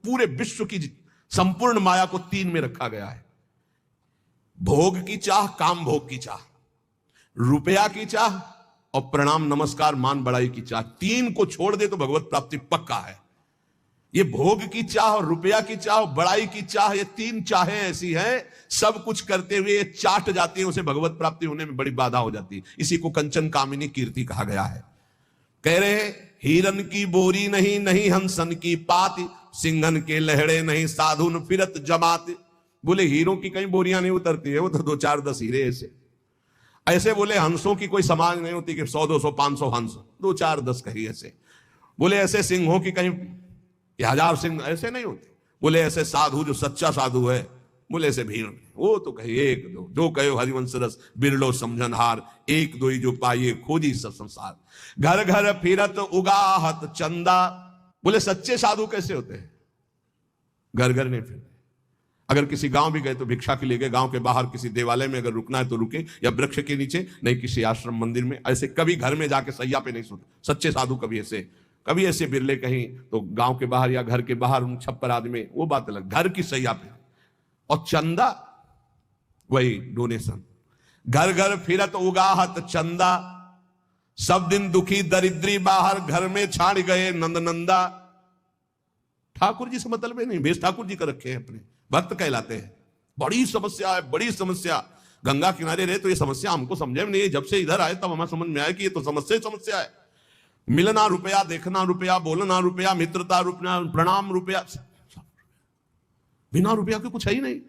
पूरे विश्व की संपूर्ण माया को तीन में रखा गया है। भोग की चाह, काम भोग की चाह, रुपया की चाह और प्रणाम नमस्कार मान बड़ाई की चाह। तीन को छोड़ दे तो भगवत प्राप्ति पक्का है। ये भोग की चाह और रुपया की चाह और बड़ाई की चाह, ये तीन चाहें ऐसी हैं, सब कुछ करते हुए चाट जाती है, उसे भगवत प्राप्ति होने में बड़ी बाधा हो जाती है। इसी को कंचन कामिनी कीर्ति कहा गया है। कह रहे हैं हिरन की बोरी नहीं, नहीं हंसन की पात, सिंहन के लहड़े नहीं, साधुन फिरत जमात। बोले हीरों की कहीं बोरियां नहीं उतरती है, वो तो 2-4-10 हीरे ऐसे। ऐसे बोले हंसों की कोई समाज नहीं होती कि 100-200-500 हंस, 2-4-10 कहीं ऐसे। बोले ऐसे सिंहों की कहीं 1000 सिंह ऐसे नहीं होते। बोले ऐसे साधु जो सच्चा साधु है, बोले ऐसे भीड़ में, वो तो कहे एक दो, जो कहे हरिवंश रस बिरलो समझनहार, एक दो ही जो पाइए खोजी सब संसार। घर घर फिरत उगाहत चंदा। बोले सच्चे साधु कैसे होते हैं? घर घर नहीं फिरते। अगर किसी गांव भी गए तो भिक्षा के लिए गए, गांव के बाहर किसी देवालय में अगर रुकना है तो रुके, या वृक्ष के नीचे, नहीं किसी आश्रम मंदिर में। ऐसे कभी घर में जाके सैया पे नहीं सोते सच्चे साधु। कभी ऐसे बिरले कहीं तो गांव के बाहर या घर के बाहर उन छप्पर आदमी, वो बात अलग। घर की सैया पे। और चंदा वही डोनेशन। घर घर फिरत उगाहत चंदा, सब दिन दुखी दरिद्री बाहर, घर में छाड़ गए नंदनंदा। ठाकुर जी से मतलब नहीं, भेष ठाकुर जी का रखे हैं, अपने भक्त कहलाते हैं। बड़ी समस्या है, बड़ी समस्या। गंगा किनारे रहे तो ये समस्या हमको समझे में नहीं, जब से इधर आए तब हमें समझ में आया कि ये तो समस्या ही समस्या है। मिलना रुपया, देखना रुपया, बोलना रुपया, मित्रता रुपया, प्रणाम रुपया। बिना रुपया के कुछ है ही नहीं,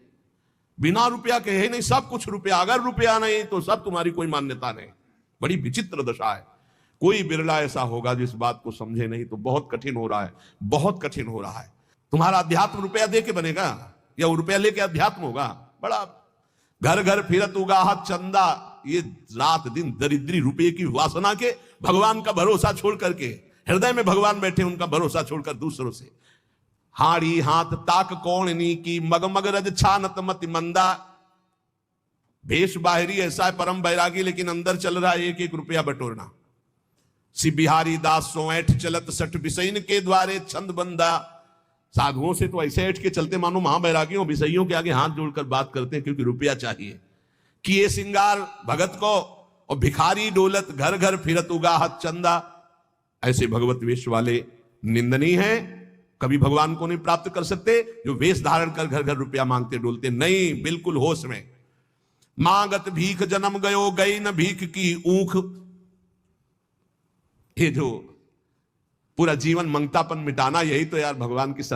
बिना रुपया के है नहीं, सब कुछ रुपया। अगर रुपया नहीं तो सब तुम्हारी कोई मान्यता नहीं। बड़ी विचित्र दशा है। कोई बिरला ऐसा होगा जिस बात को समझे नहीं, तो बहुत कठिन हो रहा है, बहुत कठिन हो रहा है। तुम्हारा अध्यात्म रुपया दे के बनेगा या रुपया लेके अध्यात्म होगा? बड़ा घर घर फिरत उगाहत चंदा। ये रात दिन दरिद्री रुपये की वासना के भगवान का भरोसा छोड़ करके, हृदय में भगवान बैठे उनका भरोसा छोड़कर दूसरों से। हाड़ी हाथ ताक कौन नी की, मगमग रज छानत मति मंदा। भेष बाहरी ऐसा है परम बैरागी, लेकिन अंदर चल रहा है 1-1 रुपया बटोरना। सी बिहारी दास सो ऐठ चलत सठ बिसैन के द्वारे छंद बंदा। साधुओं से तो ऐसे ऐठ के चलते मानो महाबैरागियों विषयों के आगे हाथ जोड़कर बात करते हैं, क्योंकि रुपया चाहिए। किए सिंगार भगत को, और भिखारी डोलत घर घर फिरत उगाहत चंदा। ऐसे भगवत वेश वाले निंदनीय हैं, कभी भगवान को नहीं प्राप्त कर सकते। जो वेश धारण कर घर घर रुपया मांगते डोलते नहीं, बिल्कुल होश में। मांगत भीख जन्म गयो, गई न भीख की ऊख। ये जो पूरा जीवन मंगतापन मिटाना, यही तो यार भगवान की शरण